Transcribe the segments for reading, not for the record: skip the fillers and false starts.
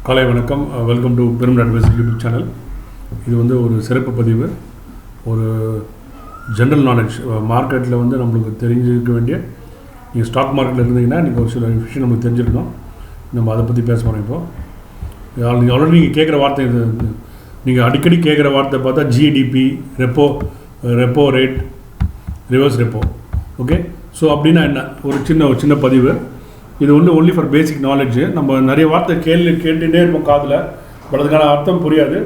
காலை வணக்கம். Welcome to பெரும் அட்வைஸ் யூடியூப் சேனல். இது வந்து ஒரு சிறப்பு பதிவு, ஒரு ஜென்ரல் நாலேஜ். மார்க்கெட்டில் வந்து நம்மளுக்கு தெரிஞ்சிருக்க வேண்டிய, நீங்கள் ஸ்டாக் மார்க்கெட்டில் இருந்தீங்கன்னா நீங்கள் ஒரு சில விஷயம் நம்மளுக்கு தெரிஞ்சிருக்கணும். நம்ம அதை பற்றி பேச போகிறோம். இப்போது நீங்கள் ஆல்ரெடி நீங்கள் கேட்குற வார்த்தை இது, நீங்கள் அடிக்கடி கேட்குற வார்த்தை பார்த்தா GDP, repo rate, reverse repo. Okay, so அப்படின்னா என்ன, ஒரு சின்ன பதிவு. இது வந்து ஒன்லி ஃபார் பேசிக் நாலேஜ். நம்ம நிறைய வார்த்தை கேட்டுகிட்டே இருப்போம் காதில், பட் அதுக்கான அர்த்தம் புரியாது.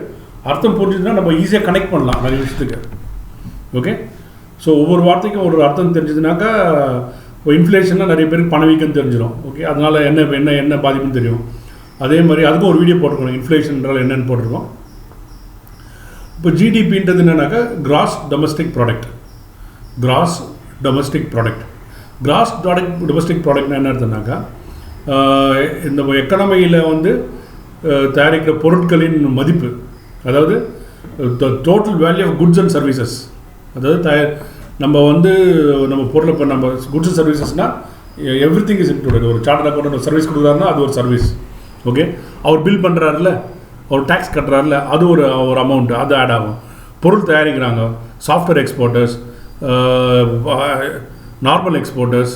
அர்த்தம் புரிஞ்சுதுன்னா நம்ம ஈஸியாக கனெக்ட் பண்ணலாம் நிறைய விஷயத்துக்கு. ஓகே, ஸோ ஒவ்வொரு வார்த்தைக்கும் ஒரு அர்த்தம் தெரிஞ்சதுனாக்கா, இப்போ இன்ஃப்ளேஷன்னா நிறைய பேருக்கு பணவீக்கம் தெரிஞ்சிடும். ஓகே, அதனால் என்ன பாதிப்புன்னு தெரியும். அதே மாதிரி அதுக்கும் ஒரு வீடியோ போட்டிருக்கோம், இன்ஃப்ளேஷன்றால் என்னென்னு போட்டிருக்கோம். இப்போ ஜிடிபின்றது என்னன்னாக்கா gross domestic product. Gross domestic ப்ராடக்ட்னா என்ன அர்த்தம்னாக்கா, இந்த எக்கனாமியில் வந்து தயாரிக்கிற பொருட்களின் மதிப்பு, அதாவது total value of goods and services. அதாவது நம்ம பொருளை இப்போ நம்ம குட்ஸ் அண்ட் சர்வீசஸ்னால் எவ்ரி திங் இஸ் இன்க்ளூடட். ஒரு சார்ட்டர் அக்கௌண்ட் ஒரு சர்வீஸ் கொடுக்குறாருன்னா அது ஒரு சர்வீஸ். ஓகே, அவர் பில் பண்ணுறாருல, அவர் டேக்ஸ் கட்டுறாருல, அது ஒரு அமௌண்ட்டு, அது ஆட் ஆகும். பொருள் தயாரிக்கிறாங்க, software exporters, normal exporters,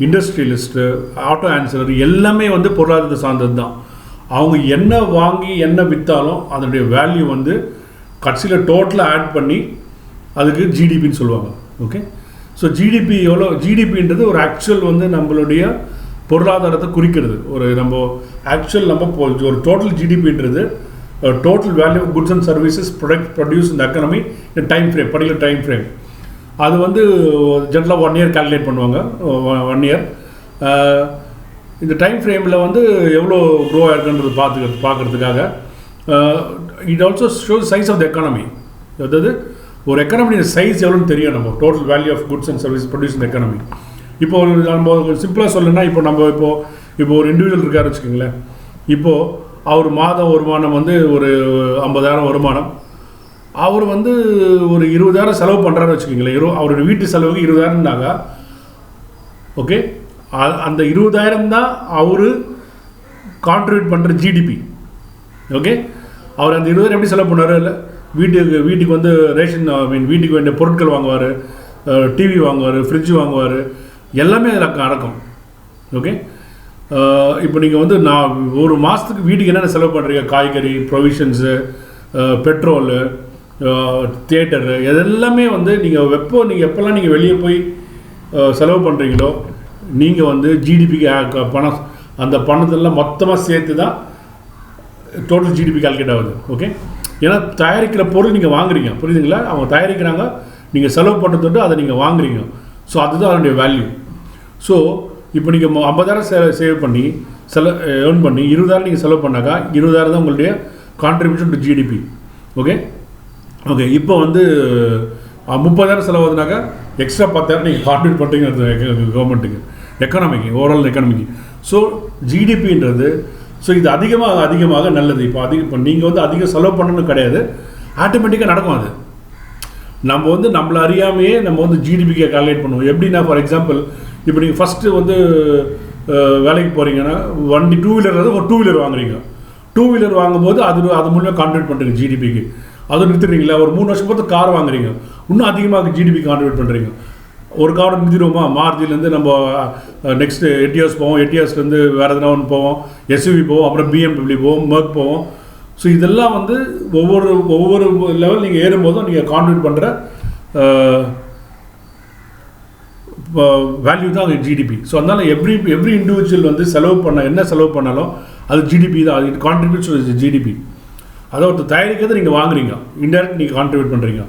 industrialist, auto ancillary, எல்லாமே வந்து பொருளாதாரத்தை சார்ந்தது தான். அவங்க என்ன வாங்கி என்ன விற்றாலும் அதனுடைய வேல்யூ வந்து கடைசியில் டோட்டலாக ஆட் பண்ணி அதுக்கு ஜிடிபின்னு சொல்லுவாங்க. ஓகே, ஸோ ஜிடிபின்றது ஒரு ஆக்சுவல் வந்து நம்மளுடைய பொருளாதாரத்தை குறிக்கிறது. நம்ம ஒரு டோட்டல் ஜிடிபின்றது total value of goods and services produce இந்த economy time frame, particular time frame. அது வந்து ஜென்ரலாக 1 year கால்குலேட் பண்ணுவாங்க. 1 year இந்த டைம் ஃப்ரேமில் வந்து எவ்வளோ க்ரோ ஆகிருக்குன்றது பார்க்குறதுக்காக. It also shows size of the economy. அதாவது ஒரு எக்கானமியோட சைஸ் எவ்வளோன்னு தெரியும். நம்ம total value of goods and service produce இந்த எக்கானமி. இப்போது நம்ம சிம்பிளாக சொல்லணும்னா, இப்போ ஒரு இண்டிவிஜுவல் இருக்காரு வச்சுக்கோங்களேன். இப்போது அவர் மாதம் வருமானம் வந்து ஒரு 50,000 வருமானம். அவர் வந்து ஒரு 20,000 செலவு பண்ணுறாருன்னு வச்சுக்கோங்களேன். அவருடைய வீட்டு செலவுக்கு 20,000னாக்கா, ஓகே, அந்த 20,000 தான் அவர் கான்ட்ரிபியூட் பண்ணுற ஜிடிபி. ஓகே, அவர் அந்த 20,000 எப்படி செலவு பண்ணார்? இல்லை, வீட்டுக்கு வந்து ரேஷன், வீட்டுக்கு வேண்டிய பொருட்கள் வாங்குவார், டிவி வாங்குவார், ஃப்ரிட்ஜ் வாங்குவார், எல்லாமே அதில் அடக்கம். ஓகே, இப்போ நீங்கள் வந்து ஒரு மாதத்துக்கு வீட்டுக்கு என்னென்ன செலவு பண்ணுறீங்க? காய்கறி, ப்ரொவிஷன்ஸு, பெட்ரோலு, தியேட்டரு, இதெல்லாமே வந்து நீங்கள் எப்போல்லாம் நீங்கள் வெளியே போய் செலவு பண்ணுறீங்களோ, நீங்கள் வந்து ஜிடிபிக்கு பணம், அந்த பணத்தெல்லாம் மொத்தமாக சேர்த்து தான் டோட்டல் ஜிடிபி கால்குலேட் ஆகுது. ஓகே, ஏன்னா தயாரிக்கிற பொருள் நீங்கள் வாங்குறீங்க, புரியுதுங்களா? அவங்க தயாரிக்கிறாங்க, நீங்கள் செலவு பண்ணுறது அதை நீங்கள் வாங்குறீங்க. ஸோ அதுதான் அதனுடைய வேல்யூ. ஸோ இப்போ நீங்கள் 50,000 சேவ் பண்ணி ஏர்ன் பண்ணி 20,000 நீங்கள் செலவு பண்ணாக்கா 20,000 தான் உங்களுடைய கான்ட்ரிபியூஷன் டு ஜிடிபி. ஓகே, இப்போ வந்து 30,000 செலவாகுதுனாக்கா எக்ஸ்ட்ரா 10,000 நீங்கள் கான்ட்ரிபியூட் பண்ணுறீங்க கவர்மெண்ட்டுக்கு, எக்கானமிக்கு, ஓவரால் எக்கானமிக்கு. ஸோ ஜிடிபின்றது, ஸோ இது அதிகமாக நல்லது. இப்போ நீங்கள் வந்து அதிகம் செலவு பண்ணணும்னு கிடையாது, ஆட்டோமேட்டிக்காக நடக்கும். அது நம்ம வந்து நம்மளை அறியாமையே நம்ம வந்து ஜிடிபிக்கு கால்குலேட் பண்ணுவோம். எப்படின்னா, ஃபார் எக்ஸாம்பிள், இப்போ நீங்கள் ஃபஸ்ட்டு வந்து வேலைக்கு போகிறீங்கன்னா, வண்டி 2 வீலர் ஒரு 2 வீலர் வாங்குறீங்க. 2 வீலர் வாங்கும்போது அது மூலமாக கான்ட்ரிபியூட் பண்ணுறீங்க ஜிடிபிக்கு. அது நிறுத்துறீங்களா? ஒரு 3 வருஷம் பார்த்து கார் வாங்குறீங்க, இன்னும் அதிகமாக ஜிடிபி கான்ட்ரிபியூட் பண்ணுறீங்க. ஒரு காரை நிறுத்திடுவோமா, மாருதியிலேருந்து நம்ம நெக்ஸ்ட்டு 8 years போவோம், 8 yearsலேருந்து வேறு எதனா ஒன்று போவோம், எஸ்யூவி போவோம், அப்புறம் BMW போவோம், மெர்க் போவோம். ஸோ இதெல்லாம் வந்து ஒவ்வொரு லெவல் நீங்கள் ஏறும்போதும் நீங்கள் கான்ட்ரிபியூட் பண்ணுற வேல்யூ தான் அது ஜிடிபி. ஸோ அதனால் எவ்ரி இண்டிவிஜுவல் வந்து என்ன செலவு பண்ணாலும் அது ஜிடிபி தான். அது கான்ட்ரிபியூட்ஸ் டு ஜிடிபி. அதை ஒரு தயாரிக்கிறத நீங்கள் வாங்குறீங்க, இன்டெரக்ட் நீங்கள் கான்ட்ரிபியூட் பண்ணுறீங்க.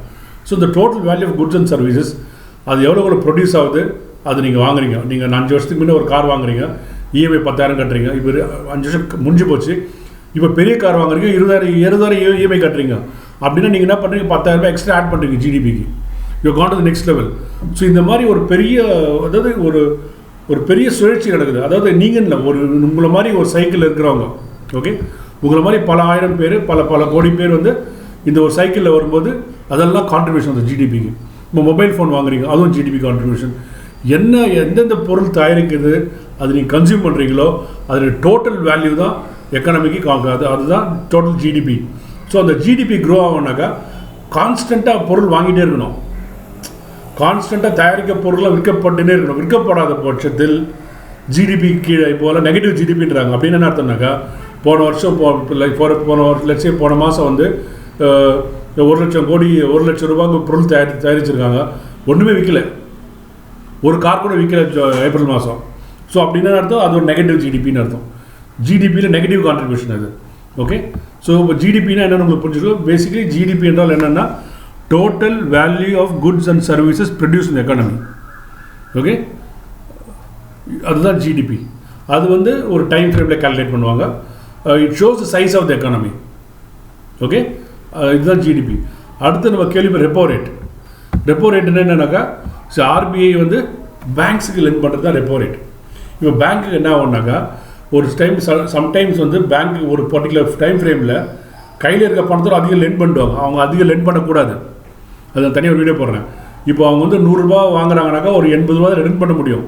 ஸோ இந்த total value of goods and services, அது எவ்வளோ ப்ரொடியூஸ் ஆகுது அது நீங்கள் வாங்குறீங்க. நீங்கள் 5 வருஷத்துக்கு முன்னே ஒரு கார் வாங்குறீங்க, இஎம்ஐ 10,000 கட்டுறீங்க. இப்போ 5 வருஷம் முடிஞ்சு போச்சு, இப்போ பெரிய கார் வாங்குறீங்க, 20,000 இஎம்ஐ கட்டுறீங்க. அப்படின்னா நீங்கள் என்ன பண்ணுறீங்க? 10,000 எக்ஸ்ட்ரா ஆட் பண்ணுறீங்க ஜிடிபிக்கு. You can do the next level. So இந்த மாதிரி அதாவது ஒரு பெரிய சுழற்சி நடக்குது. அதாவது நீங்கள் இல்லை, உங்களை மாதிரி ஒரு சைக்கிள் இருக்கிறவங்க, ஓகே, உங்களை மாதிரி பல ஆயிரம் பேர், பல கோடி பேர் வந்து இந்த ஒரு சைக்கிளில் வரும்போது அதெல்லாம் கான்ட்ரிபியூஷன் அந்த ஜிடிபிக்கு. இப்போ மொபைல் ஃபோன் வாங்குறீங்க, அதுவும் ஜிடிபி கான்ட்ரிபியூஷன். எந்தெந்த பொருள் தயாரிக்கிறது அது நீங்கள் கன்சியூம் பண்ணுறீங்களோ அதோடைய டோட்டல் வேல்யூ தான் எக்கனாமிக்கு அதுதான் டோட்டல் ஜிடிபி. ஸோ அந்த ஜிடிபி க்ரோ ஆகுனாக்கா கான்ஸ்டண்ட்டாக பொருள் வாங்கிட்டே இருக்கணும், கான்ஸ்டண்ட்டாக தயாரிக்க பொருளாக விற்கப்பட்டுனே இருக்கணும். விற்கப்படாத பட்சத்தில் ஜிடிபி கீழே போல் நெகட்டிவ் ஜிடிபின்றாங்க. அப்படின்னு என்ன அர்த்தம்னாக்கா போன வருஷம் போன மாதம் வந்து 1,00,000 கோடி 1,00,000 ரூபாய்க்கு பொருள் தயாரிச்சிருக்காங்க, ஒன்றுமே விற்கல, ஒரு கார் கூட விற்கல ஏப்ரல் மாதம். ஸோ அப்படின்னு அர்த்தம் அது ஒரு நெகட்டிவ் ஜிடிபின்னு அர்த்தம். ஜிடிபியில் நெகட்டிவ் கான்ட்ரிபியூஷன் அது. ஓகே, ஸோ இப்போ ஜிடிபின்னா என்னென்னு உங்களுக்கு புரிஞ்சுக்கணும். பேசிக்கலி ஜிடிபி என்றால் என்னென்னா total value of goods and services produce in economy. Okay, அதுதான் ஜிடிபி. அது வந்து ஒரு டைம் ஃப்ரேமில் கால்குலேட் பண்ணுவாங்க. It shows the size of the economy. Okay, இதுதான் ஜிடிபி. அடுத்து நம்ம கேள்வி ரெப்போ ரேட். ரெப்போ ரேட்னா என்னன்னாக்கா ஆர்பிஐ வந்து பேங்க்ஸுக்கு லெண்ட் பண்ணுறது தான் ரெப்போ ரேட். இப்போ பேங்க்குக்கு என்ன ஆகும்னாக்கா ஒரு டைம் சம்டைம்ஸ் வந்து பேங்க்கு ஒரு பர்டிகுலர் டைம் ஃப்ரேமில் கையில் இருக்க பணத்தோடு அதிகம் லெண்ட் பண்ணுவாங்க. அவங்க அதிகம் லெண்ட் பண்ணக்கூடாது, அது தனியாக ஒரு வீடியோ போடுறேன். இப்போ அவங்க வந்து 100 ரூபா வாங்குறாங்கனாக்கா ஒரு 80 ரூபா லெண்ட் பண்ண முடியும்.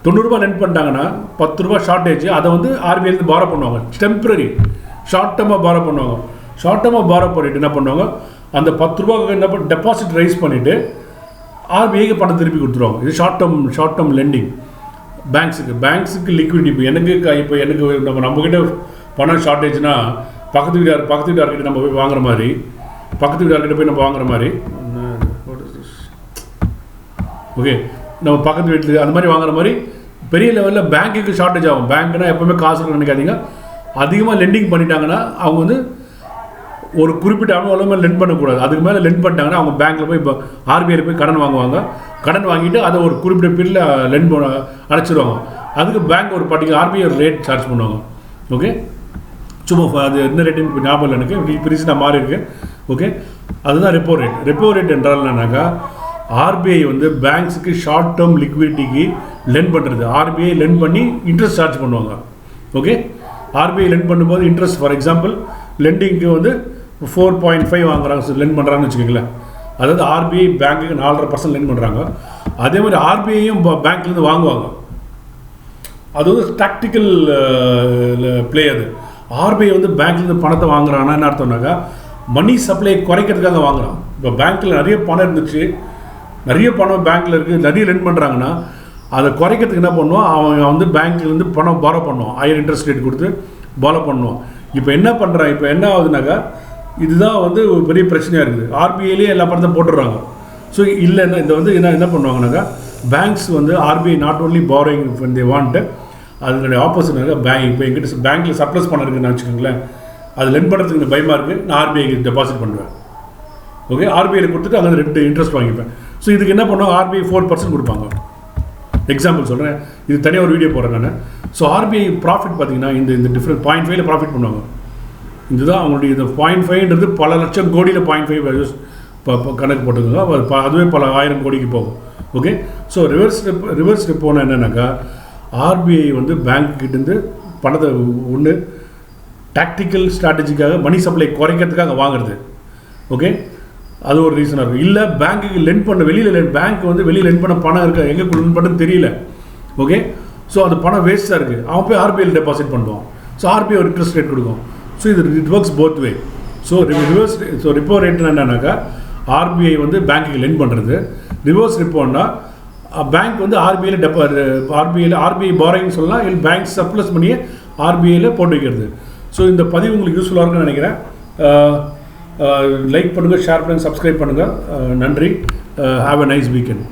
90 ரூபா லெண்ட் பண்ணிட்டாங்கன்னா 10 ரூபா ஷார்ட்டேஜ், அதை வந்து ஆர்பிஐலேருந்து பாரோ பண்ணுவாங்க. டெம்பரரி ஷார்ட் டேர்மாக பாரோ பண்ணுவாங்க. ஷார்ட் டேர்மாக பாரோ பண்ணிவிட்டு என்ன பண்ணுவாங்க, அந்த 10 ரூபாய்க்கு என்ன பண்ண டெபாசிட் ரைஸ் பண்ணிவிட்டு ஆர்பிஐக்கு பணம் திருப்பி கொடுத்துருவாங்க. இது ஷார்ட் டேர்ம் லெண்டிங். பேங்க்ஸுக்கு லிக்விடிட்டி. இப்போ எனக்கு நம்மக்கிட்ட பணம் ஷார்ட்டேஜ்னா பக்கத்து வீட்டார்கிட்ட நம்ம போய் வாங்குற மாதிரி, ஓகே, நம்ம பக்கத்து வீட்டில் அந்த மாதிரி வாங்குற மாதிரி பெரிய லெவலில் பேங்க்குக்கு ஷார்ட்டேஜ் ஆகும். பேங்க்னா எப்போவுமே காசு நினைக்காதீங்க. அதிகமாக லெண்டிங் பண்ணிட்டாங்கன்னா அவங்க வந்து ஒரு குறிப்பிட்ட அளவு லெண்ட் பண்ணக்கூடாது. அதுக்கு மேலே லெண்ட் பண்ணிட்டாங்கன்னா அவங்க பேங்க்கில் போய் இப்போ ஆர்பிஐயில் போய் கடன் வாங்குவாங்க. கடன் வாங்கிட்டு அதை ஒரு குறிப்பிட்ட பீரியடில் லெண்ட் அடைச்சிடுவாங்க. அதுக்கு பேங்க் ஒரு பர்டிகுலர் ஆர்பிஐ ஒரு ரேட் சார்ஜ் பண்ணுவாங்க. ஓகே, சும்மா அது என்ன ரேட்டுன்னு இப்போ ஞாபகம் இல்லை எனக்கு, இப்போ ரீசெண்டாக மாறி இருக்கு. ஓகே, அதுதான் ரெப்போ ரேட். ரெப்போ ரேட் என்றால் என்னன்னாக்கா ஆர்பிஐ வந்து பேங்க்ஸுக்கு ஷார்ட் டேர்ம் லிக்விடிட்டிக்கு லெண்ட் பண்ணுறது. ஆர்பிஐ லெண்ட் பண்ணி இன்ட்ரெஸ்ட் சார்ஜ் பண்ணுவாங்க. ஓகே, ஆர்பிஐ லெண்ட் பண்ணும்போது இன்ட்ரெஸ்ட் ஃபார் எக்ஸாம்பிள் லெண்டிங்க்கு வந்து 4.5 வாங்குறாங்க, லெண்ட் பண்ணுறாங்கன்னு வச்சுக்கோங்களேன். அதாவது ஆர்பிஐ பேங்க்குக்கு 4.5% லெண்ட் பண்ணுறாங்க. அதே மாதிரி ஆர்பிஐயும் பேங்க்லேருந்து வாங்குவாங்க. அது வந்து டாக்டிக்கல் பிளே. அது ஆர்பிஐ வந்து பேங்க்லேருந்து பணத்தை வாங்குறாங்கன்னா என்ன அர்த்தம்னாக்கா மணி சப்ளை குறைக்கிறதுக்காக வாங்குறான். இப்போ பேங்க்கில் நிறைய பணம் இருந்துச்சு, நிறைய பணம் பேங்க்கில் இருக்குது, நிறைய லெண்ட் பண்ணுறாங்கன்னா அதை குறைக்கிறதுக்கு என்ன பண்ணுவோம், அவன் வந்து பேங்க்லேருந்து பணம் பாரோ பண்ணுவான், ஹையர் இன்ட்ரெஸ்ட் ரேட் கொடுத்து பாரோ பண்ணுவான். இப்போ என்ன பண்ணுறான், இப்போ என்ன ஆகுதுனாக்கா இதுதான் வந்து ஒரு பெரிய பிரச்சனையாக இருக்குது. ஆர்பிஐலேயே எல்லா பணத்தையும் போட்டுடுறாங்க. ஸோ இல்லைன்னா இந்த வந்து என்ன பண்ணுவாங்கனாக்கா பேங்க்ஸ் வந்து RBI not only borrowing when they want, அதனுடைய ஆப்போசிட்னாக்கா இப்போ எங்கிட்ட பேங்க்கில் சர்ப்ளஸ் பணம் இருக்குன்னு வச்சுக்கோங்களேன், அது லெண்ட் பண்ணுறதுக்கு எனக்கு பயமாக இருக்குது, நான் ஆர்பிஐக்கு டெபாசிட் பண்ணுவேன். ஓகே, ஆர்பிஐயில் கொடுத்துட்டு அங்கே 2 இன்ட்ரெஸ்ட் வாங்கிப்பேன். ஸோ இதுக்கு என்ன பண்ணுவாங்க, ஆர்பிஐ 4% கொடுப்பாங்க. எக்ஸாம்பிள் சொல்கிறேன், இது தனியாக ஒரு வீடியோ போடுறேன் நான். ஸோ ஆர்பிஐ ப்ராஃபிட் பார்த்தீங்கன்னா இந்த டிஃப்ரெண்ட் 0.5 ப்ராஃபிட் பண்ணுவாங்க. இதுதான் அவங்களுடைய இந்த 0.5ன்றது பல லட்சம் கோடியில் 0.5 கணக்கு போட்டுக்கோங்க. அதுவே பல 1000 கோடிக்கு போகும். ஓகே, ஸோ ரிவர்ஸ் ரெப்போனா என்னன்னாக்கா ஆர்பிஐ வந்து பேங்க்கிட்டேருந்து பணத்தை ஒன்று டாக்டிக்கல் ஸ்ட்ராட்டஜிக்காக மணி சப்ளை குறைக்கிறதுக்காக வாங்குறது. ஓகே, அது ஒரு ரீசனாக இருக்கும். இல்லை பேங்க்குக்கு லெண்ட் பண்ண பேங்க் வந்து வெளியில் லெண்ட் பண்ண பணம் இருக்கா, எங்கே லெண்ட் பண்ணுன்னு தெரியல. ஓகே, ஸோ அந்த பணம் வேஸ்ட்டாக இருக்குது, அவன் போய் ஆர்பிஐயில் டெபாசிட் பண்ணுவான். ஸோ ஆர்பிஐ ஒரு இன்ட்ரெஸ்ட் ரேட் கொடுக்கும். ஸோ இது it works both way. So repo ரேட்னா என்னன்னாக்கா ஆர்பிஐ வந்து பேங்க்குக்கு லெண்ட் பண்ணுறது. ரிவர்ஸ் ரிப்போன்னா பேங்க் வந்து ஆர்பிஐ பாரோயிங் சொல்லலாம், இல்லை பேங்க் சப்ளஸ் பண்ணியே ஆர்பிஐயில் போட்டு வைக்கிறது. ஸோ இந்த பதிவு உங்களுக்கு யூஸ்ஃபுல்லாக இருக்குன்னு நினைக்கிறேன். லைக் பண்ணுங்கள், ஷேர் பண்ணுங்கள், சப்ஸ்கிரைப் பண்ணுங்கள். நன்றி. Have a nice weekend.